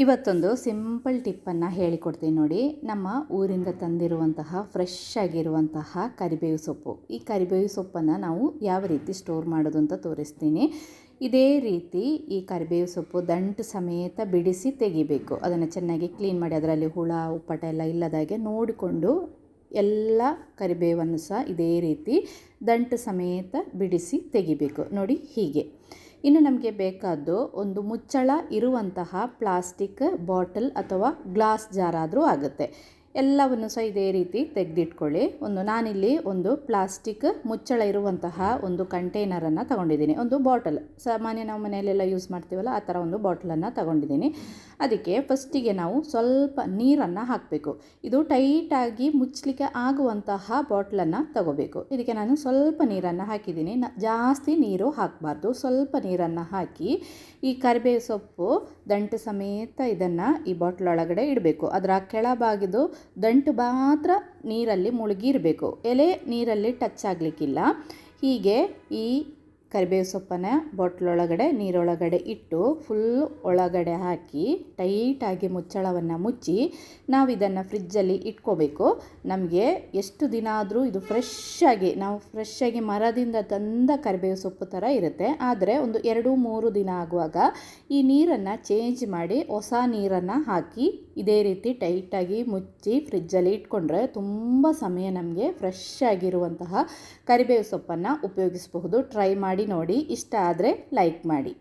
ಇವತ್ತೊಂದು ಸಿಂಪಲ್ ಟಿಪ್ಪನ್ನು ಹೇಳಿಕೊಡ್ತೀನಿ ನೋಡಿ. ನಮ್ಮ ಊರಿಂದ ತಂದಿರುವಂತಹ ಫ್ರೆಶ್ ಆಗಿರುವಂತಹ ಕರಿಬೇವು ಸೊಪ್ಪು. ಈ ಕರಿಬೇವು ಸೊಪ್ಪನ್ನು ನಾವು ಯಾವ ರೀತಿ ಸ್ಟೋರ್ ಮಾಡೋದು ಅಂತ ತೋರಿಸ್ತೀನಿ. ಇದೇ ರೀತಿ ಈ ಕರಿಬೇವು ಸೊಪ್ಪು ದಂಟು ಸಮೇತ ಬಿಡಿಸಿ ತೆಗಿಬೇಕು. ಅದನ್ನು ಚೆನ್ನಾಗಿ ಕ್ಲೀನ್ ಮಾಡಿ ಅದರಲ್ಲಿ ಹುಳ ಉಪ್ಪಟ ಎಲ್ಲ ಇಲ್ಲದಾಗೆ ನೋಡಿಕೊಂಡು ಎಲ್ಲ ಕರಿಬೇವನ್ನು ಸಹ ಇದೇ ರೀತಿ ದಂಟು ಸಮೇತ ಬಿಡಿಸಿ ತೆಗಿಬೇಕು ನೋಡಿ ಹೀಗೆ. ಇನ್ನು ನಮಗೆ ಬೇಕಾದ್ದು ಒಂದು ಮುಚ್ಚಳ ಇರುವಂತಹ ಪ್ಲಾಸ್ಟಿಕ್ ಬಾಟಲ್ ಅಥವಾ ಗ್ಲಾಸ್ ಜಾರ್ ಆದರೂ ಆಗುತ್ತೆ. ಎಲ್ಲವನ್ನು ಸಹ ಇದೇ ರೀತಿ ತೆಗೆದಿಟ್ಕೊಳ್ಳಿ. ನಾನಿಲ್ಲಿ ಒಂದು ಪ್ಲಾಸ್ಟಿಕ್ ಮುಚ್ಚಳ ಇರುವಂತಹ ಒಂದು ಕಂಟೈನರನ್ನು ತಗೊಂಡಿದ್ದೀನಿ. ಒಂದು ಬಾಟಲ್, ಸಾಮಾನ್ಯ ನಾವು ಮನೆಯಲ್ಲೆಲ್ಲ ಯೂಸ್ ಮಾಡ್ತೀವಲ್ಲ ಆ ಥರ ಒಂದು ಬಾಟಲನ್ನು ತಗೊಂಡಿದ್ದೀನಿ. ಅದಕ್ಕೆ ಫಸ್ಟಿಗೆ ನಾವು ಸ್ವಲ್ಪ ನೀರನ್ನು ಹಾಕಬೇಕು. ಇದು ಟೈಟಾಗಿ ಮುಚ್ಚಲಿಕ್ಕೆ ಆಗುವಂತಹ ಬಾಟ್ಲನ್ನು ತಗೋಬೇಕು. ಇದಕ್ಕೆ ನಾನು ಸ್ವಲ್ಪ ನೀರನ್ನು ಹಾಕಿದ್ದೀನಿ. ಜಾಸ್ತಿ ನೀರು ಹಾಕಬಾರ್ದು, ಸ್ವಲ್ಪ ನೀರನ್ನು ಹಾಕಿ ಈ ಕರಿಬೇವು ಸೊಪ್ಪು ದಂಟು ಸಮೇತ ಇದನ್ನು ಈ ಬಾಟ್ಲ್ ಒಳಗಡೆ ಇಡಬೇಕು. ಅದರ ಕೆಳಭಾಗದ್ದು ದಂಟು ಮಾತ್ರ ನೀರಲ್ಲಿ ಮುಳುಗಿರಬೇಕು, ಎಲೆ ನೀರಲ್ಲಿ ಟಚ್ ಆಗಲಿಕ್ಕಿಲ್ಲ. ಹೀಗೆ ಈ ಕರಿಬೇವು ಸೊಪ್ಪನ್ನು ಬಾಟ್ಲೊಳಗಡೆ ನೀರೊಳಗಡೆ ಇಟ್ಟು ಫುಲ್ ಒಳಗಡೆ ಹಾಕಿ ಟೈಟಾಗಿ ಮುಚ್ಚಳವನ್ನು ಮುಚ್ಚಿ ನಾವು ಇದನ್ನು ಫ್ರಿಜ್ಜಲ್ಲಿ ಇಟ್ಕೋಬೇಕು. ನಮಗೆ ಎಷ್ಟು ದಿನ ಆದರೂ ಇದು ಫ್ರೆಶ್ ಆಗಿ ಮರದಿಂದ ತಂದ ಕರಿಬೇವು ಸೊಪ್ಪು ಥರ ಇರುತ್ತೆ. ಆದರೆ ಒಂದು 2-3 ದಿನ ಆಗುವಾಗ ಈ ನೀರನ್ನು ಚೇಂಜ್ ಮಾಡಿ ಹೊಸ ನೀರನ್ನು ಹಾಕಿ ಇದೇ ರೀತಿ ಟೈಟಾಗಿ ಮುಚ್ಚಿ ಫ್ರಿಜ್ಜಲ್ಲಿ ಇಟ್ಕೊಂಡ್ರೆ ತುಂಬ ಸಮಯ ನಮಗೆ ಫ್ರೆಶ್ ಆಗಿರುವಂತಹ ಕರಿಬೇವು ಸೊಪ್ಪನ್ನು ಉಪಯೋಗಿಸಬಹುದು. ಟ್ರೈ ಮಾಡಿ ನೋಡಿ. ಇಷ್ಟ ಆದರೆ ಲೈಕ್ ಮಾಡಿ.